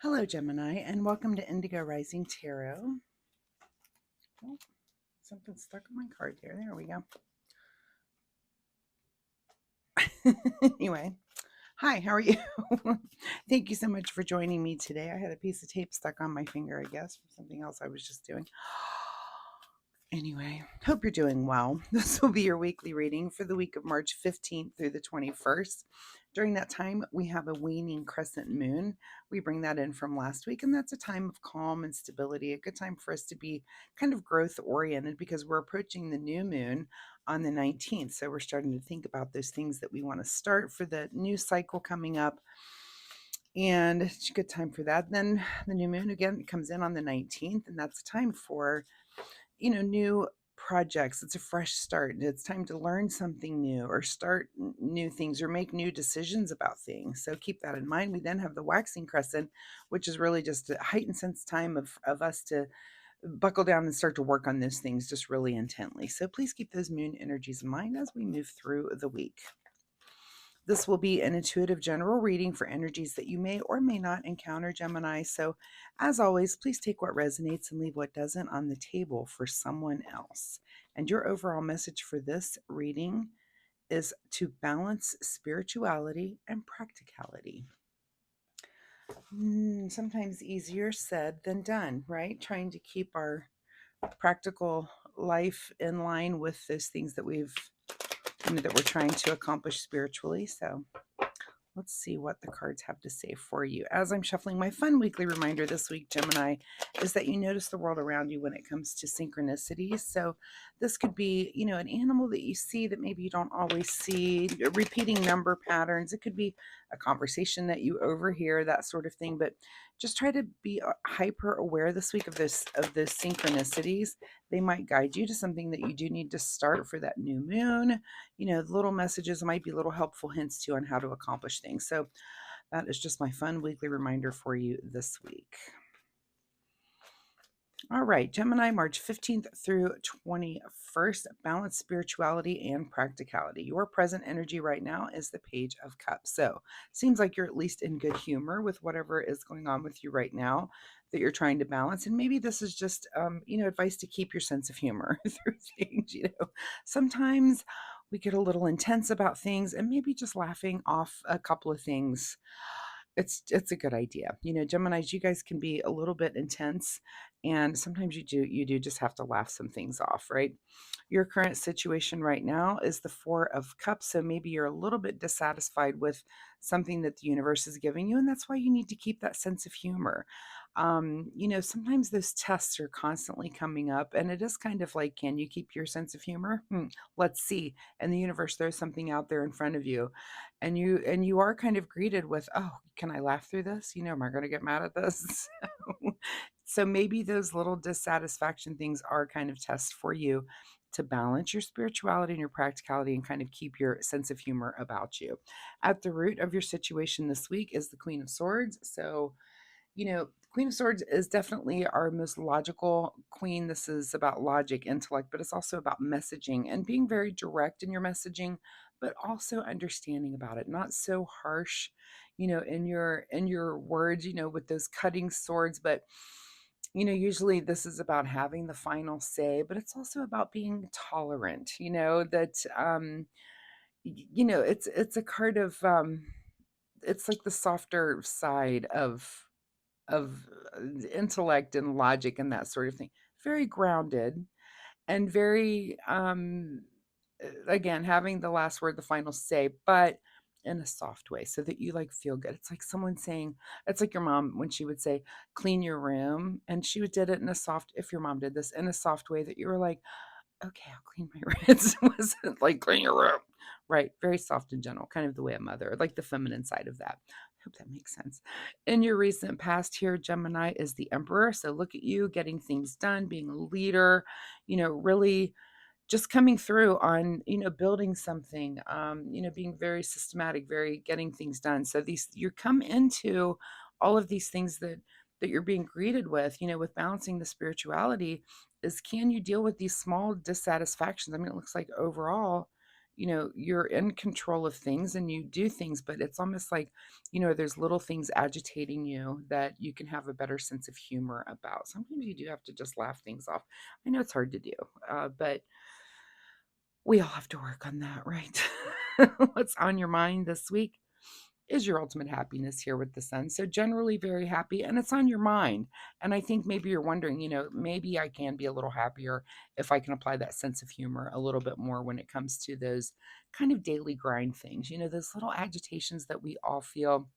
Hello, Gemini, and welcome to Indigo Rising Tarot. Oh, something stuck on my card here. There we go. Anyway, hi, how are you? Thank you so much for joining me today. I had a piece of tape stuck on my finger, I guess, from something else I was just doing. Anyway, hope you're doing well. This will be your weekly reading for the week of March 15th through the 21st. During that time, we have a waning crescent moon. We bring that in from last week, and that's a time of calm and stability, a good time for us to be kind of growth oriented because we're approaching the new moon on the 19th. So we're starting to think about those things that we want to start for the new cycle coming up. And it's a good time for that. Then the new moon again comes in on the 19th, and that's a time for new projects. It's a fresh start. It's time to learn something new or start new things or make new decisions about things. So keep that in mind. We then have the waxing crescent, which is really just a heightened sense time of us to buckle down and start to work on those things just really intently. So please keep those moon energies in mind as we move through the week. This will be an intuitive general reading for energies that you may or may not encounter, Gemini. So, as always, please take what resonates and leave what doesn't on the table for someone else. And your overall message for this reading is to balance spirituality and practicality. Sometimes easier said than done, right? Trying to keep our practical life in line with those things that that we're trying to accomplish spiritually. So, let's see what the cards have to say for you. As I'm shuffling, my fun weekly reminder this week, Gemini, is that you notice the world around you when it comes to synchronicities. So this could be, an animal that you see that maybe you don't always see, repeating number patterns. It could be a conversation that you overhear, that sort of thing. But just try to be hyper aware this week of those synchronicities. They might guide you to something that you do need to start for that new moon. Little messages might be little helpful hints too on how to accomplish things. So that is just my fun weekly reminder for you this week. All right, Gemini, March 15th through 21st, balance spirituality and practicality. Your present energy right now is the Page of Cups. So seems like you're at least in good humor with whatever is going on with you right now that you're trying to balance. And maybe this is just, advice to keep your sense of humor through things. Sometimes we get a little intense about things and maybe just laughing off a couple of things, it's a good idea. Geminis, you guys can be a little bit intense, and sometimes you do just have to laugh some things off, right? Your current situation right now is the Four of Cups, so maybe you're a little bit dissatisfied with something that the universe is giving you, and that's why you need to keep that sense of humor. Sometimes those tests are constantly coming up, and it is kind of like, can you keep your sense of humor? Let's see. And the universe throws something out there in front of you, and you are kind of greeted with, oh, can I laugh through this? Am I going to get mad at this? So maybe those little dissatisfaction things are kind of tests for you to balance your spirituality and your practicality and kind of keep your sense of humor about you. At the root of your situation this week is the Queen of Swords. So Queen of Swords is definitely our most logical queen. This is about logic, intellect, but it's also about messaging and being very direct in your messaging, but also understanding about it, not so harsh, in your words, with those cutting swords, but usually this is about having the final say, but it's also about being tolerant, that it's a card of it's like the softer side of intellect and logic and that sort of thing. Very grounded and very again, having the last word, the final say, but in a soft way so that you like feel good. It's like someone saying, it's like your mom when she would say clean your room, and she would did it in a soft, if your mom did this in a soft way, that you were like, okay, I'll clean my room. It wasn't like clean your room. Right. Very soft and gentle, kind of the way a mother, like the feminine side of that. I hope that makes sense. In your recent past here, Gemini is the Emperor. So look at you getting things done, being a leader, really just coming through on, building something, being very systematic, very getting things done. So you come into all of these things that you're being greeted with, with balancing the spirituality, is can you deal with these small dissatisfactions? I mean, it looks like overall, you're in control of things and you do things, but it's almost like, there's little things agitating you that you can have a better sense of humor about. Sometimes you do have to just laugh things off. I know it's hard to do, but we all have to work on that, right? What's on your mind this week is your ultimate happiness here with the sun. So generally very happy and it's on your mind. And I think maybe you're wondering, maybe I can be a little happier if I can apply that sense of humor a little bit more when it comes to those kind of daily grind things, those little agitations that we all feel.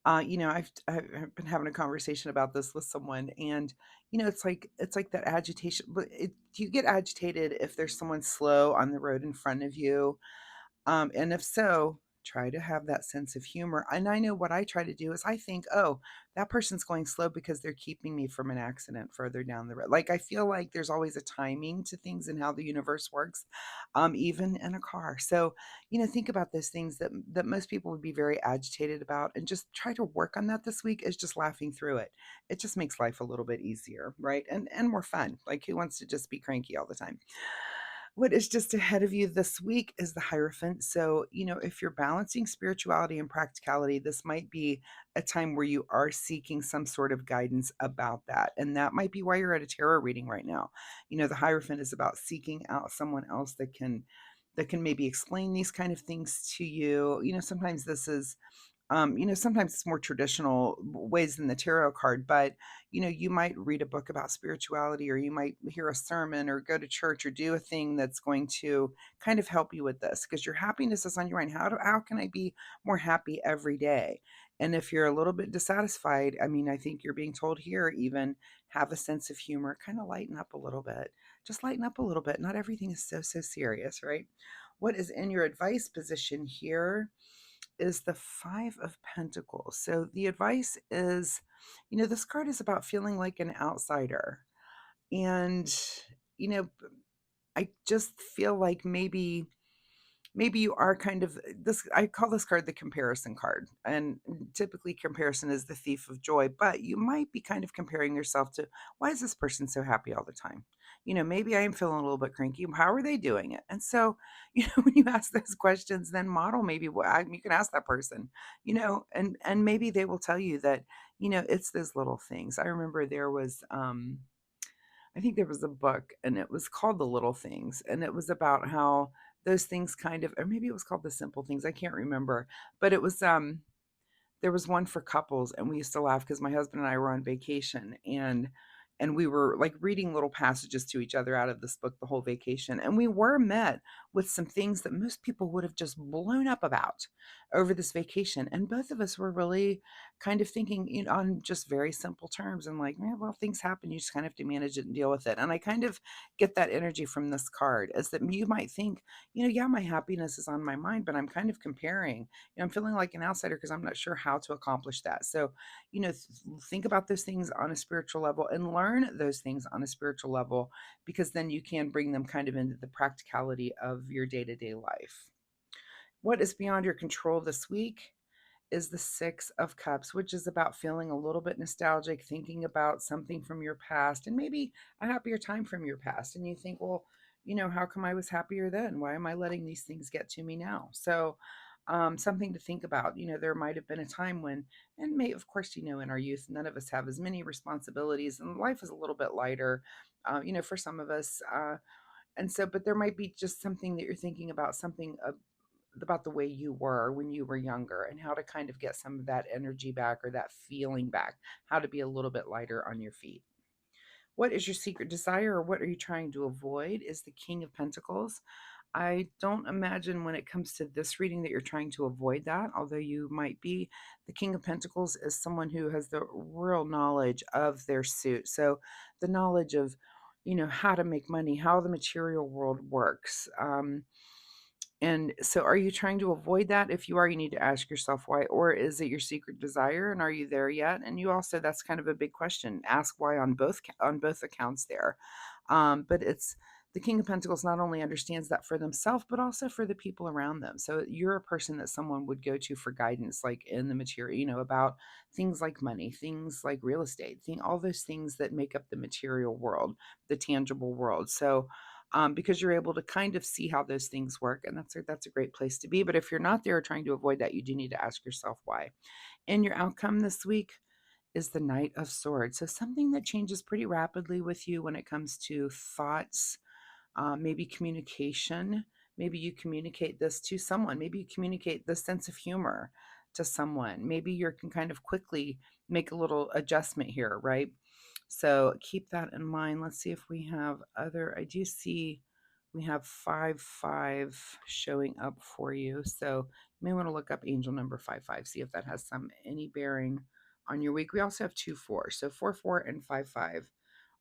I've been having a conversation about this with someone, and it's like that agitation. But do you get agitated if there's someone slow on the road in front of you? And if so, try to have that sense of humor. And I know what I try to do is I think, oh, that person's going slow because they're keeping me from an accident further down the road. Like I feel like there's always a timing to things and how the universe works, even in a car. So, think about those things that most people would be very agitated about and just try to work on that this week is just laughing through it. It just makes life a little bit easier, right? And more fun. Like who wants to just be cranky all the time? What is just ahead of you this week is the Hierophant. So, if you're balancing spirituality and practicality, this might be a time where you are seeking some sort of guidance about that. And that might be why you're at a tarot reading right now. The Hierophant is about seeking out someone else that can maybe explain these kind of things to you. Sometimes this is sometimes it's more traditional ways than the tarot card, but you might read a book about spirituality, or you might hear a sermon, or go to church, or do a thing that's going to kind of help you with this because your happiness is on your mind. How can I be more happy every day? And if you're a little bit dissatisfied, I mean, I think you're being told here, even have a sense of humor, kind of lighten up a little bit. Just lighten up a little bit. Not everything is so serious, right? What is in your advice position here is the Five of Pentacles. So the advice is, this card is about feeling like an outsider. And, you know, I just feel like maybe you are kind of this. I call this card the comparison card, and typically comparison is the thief of joy, but you might be kind of comparing yourself to, why is this person so happy all the time? Maybe I am feeling a little bit cranky. How are they doing it? And so, when you ask those questions, then model maybe what you can ask that person, and maybe they will tell you that, it's those little things. I remember I think there was a book and it was called The Little Things, and it was about how those things kind of, or maybe it was called The Simple Things. I can't remember, but it was there was one for couples, and we used to laugh because my husband and I were on vacation, and we were like reading little passages to each other out of this book the whole vacation, and we were met with some things that most people would have just blown up about over this vacation, and both of us were really kind of thinking, on just very simple terms, and like, man, well, things happen, you just kind of have to manage it and deal with it. And I kind of get that energy from this card, is that you might think, yeah, my happiness is on my mind, but I'm kind of comparing. I'm feeling like an outsider because I'm not sure how to accomplish that. So, think about those things on a spiritual level and learn those things on a spiritual level, because then you can bring them kind of into the practicality of your day to day life. What is beyond your control this week is the Six of Cups, which is about feeling a little bit nostalgic, thinking about something from your past and maybe a happier time from your past. And you think, well, how come I was happier then? Why am I letting these things get to me now? So, something to think about. There might have been a time when, and of course, in our youth, none of us have as many responsibilities, and life is a little bit lighter, for some of us. And so, but there might be just something that you're thinking about, something about the way you were when you were younger, and how to kind of get some of that energy back, or that feeling back, how to be a little bit lighter on your feet. What is your secret desire, or what are you trying to avoid, is the King of Pentacles. I don't imagine when it comes to this reading that you're trying to avoid that, although you might be. The King of Pentacles is someone who has the real knowledge of their suit. So the knowledge of, how to make money, how the material world works. And so are you trying to avoid that? If you are, you need to ask yourself why. Or is it your secret desire, and are you there yet? And you also, that's kind of a big question. Ask why on both accounts there. But it's the King of Pentacles not only understands that for themselves, but also for the people around them. So you're a person that someone would go to for guidance, like in the material, about things like money, things like real estate, all those things that make up the material world, the tangible world. So because you're able to kind of see how those things work. And that's a great place to be. But if you're not there trying to avoid that, you do need to ask yourself why. And your outcome this week is the Knight of Swords. So something that changes pretty rapidly with you when it comes to thoughts, maybe communication. Maybe you communicate this to someone. Maybe you communicate the sense of humor to someone. Maybe you can kind of quickly make a little adjustment here, right? So keep that in mind. Let's see if we have other. I do see we have 5 5 showing up for you. So you may want to look up angel number 5 5, see if that has any bearing on your week. We also have 2 4. So 4 4 and 5 5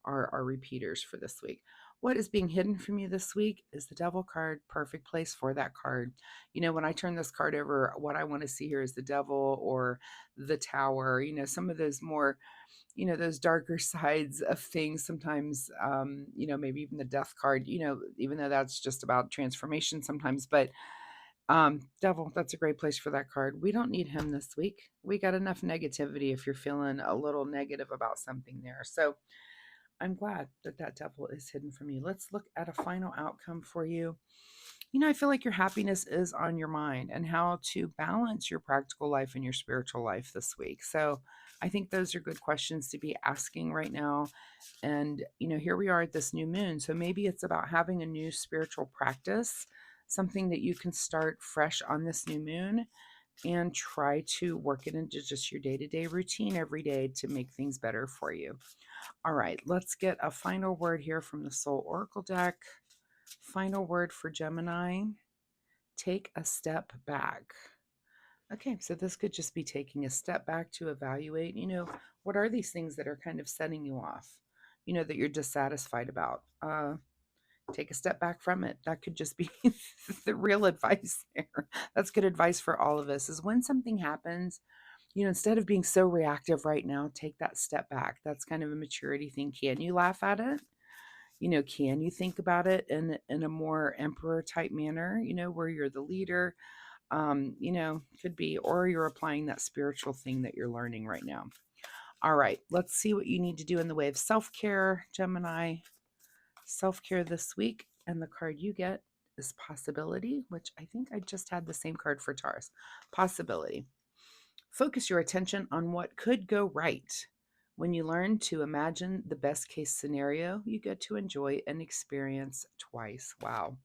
are our repeaters for this week. What is being hidden from you this week is the devil card. Perfect place for that card. You know, when I turn this card over, what I want to see here is the devil or the tower, some of those more, those darker sides of things sometimes, maybe even the death card, even though that's just about transformation sometimes. But devil, that's a great place for that card. We don't need him this week. We got enough negativity if you're feeling a little negative about something there. So I'm glad that that devil is hidden from you. Let's look at a final outcome for you. I feel like your happiness is on your mind and how to balance your practical life and your spiritual life this week. So I think those are good questions to be asking right now. And, here we are at this new moon. So maybe it's about having a new spiritual practice, something that you can start fresh on this new moon and try to work it into just your day to day routine every day to make things better for you. All right, let's get a final word here from the Soul Oracle deck. Final word for Gemini: take a step back. Okay, so this could just be taking a step back to evaluate, what are these things that are kind of setting you off, that you're dissatisfied about. Take a step back from it. That could just be the real advice there. That's good advice for all of us, is when something happens, instead of being so reactive right now, take that step back. That's kind of a maturity thing. Can you laugh at it? Can you think about it in a more emperor type manner, where you're the leader? Could be, or you're applying that spiritual thing that you're learning right now. All right, let's see what you need to do in the way of self-care, Gemini. Self-care this week, and the card you get is possibility, which I think I just had the same card for Taurus. Possibility. Focus your attention on what could go right. When you learn to imagine the best case scenario, you get to enjoy an experience twice. Wow.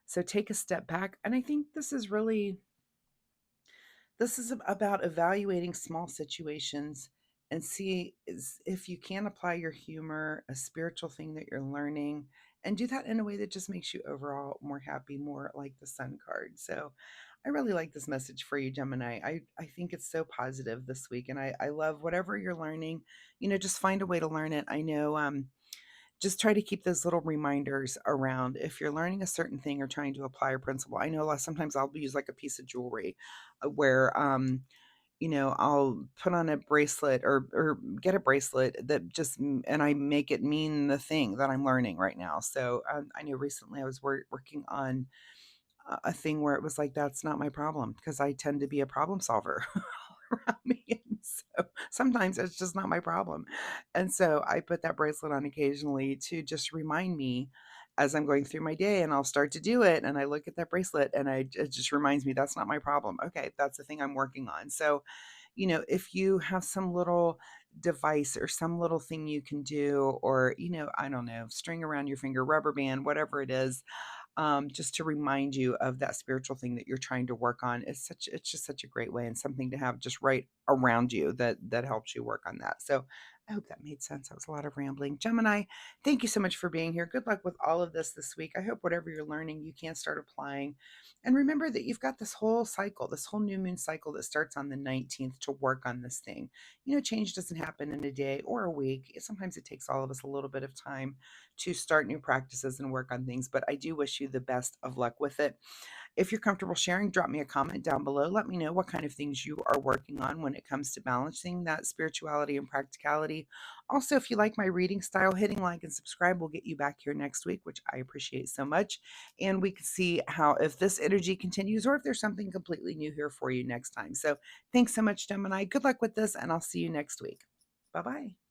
So take a step back. And I think this is about evaluating small situations and see if you can apply your humor, a spiritual thing that you're learning, and do that in a way that just makes you overall more happy, more like the Sun card. So I really like this message for you, Gemini. I think it's so positive this week, and I love whatever you're learning. Just find a way to learn it. I know just try to keep those little reminders around if you're learning a certain thing or trying to apply a principle. I know sometimes I'll use like a piece of jewelry where I'll put on a bracelet or get a bracelet that and I make it mean the thing that I'm learning right now. So I know recently I was working on a thing where it was like, that's not my problem, because I tend to be a problem solver around me. And so sometimes it's just not my problem. And so I put that bracelet on occasionally to just remind me as I'm going through my day, and I'll start to do it. And I look at that bracelet and it just reminds me that's not my problem. Okay, that's the thing I'm working on. So, if you have some little device or some little thing you can do, or, I don't know, string around your finger, rubber band, whatever it is, just to remind you of that spiritual thing that you're trying to work on. It's just such a great way, and something to have just right around you that helps you work on that. So I hope that made sense. That was a lot of rambling. Gemini, thank you so much for being here. Good luck with all of this week. I hope whatever you're learning, you can start applying. And remember that you've got this whole cycle, this whole new moon cycle that starts on the 19th to work on this thing. Change doesn't happen in a day or a week. Sometimes it takes all of us a little bit of time to start new practices and work on things, but I do wish you the best of luck with it. If you're comfortable sharing, drop me a comment down below. Let me know what kind of things you are working on when it comes to balancing that spirituality and practicality. Also, if you like my reading style, hitting like and subscribe will get you back here next week, which I appreciate so much. And we can see how, if this energy continues, or if there's something completely new here for you next time. So thanks so much, Gemini. Good luck with this, and I'll see you next week. Bye-bye.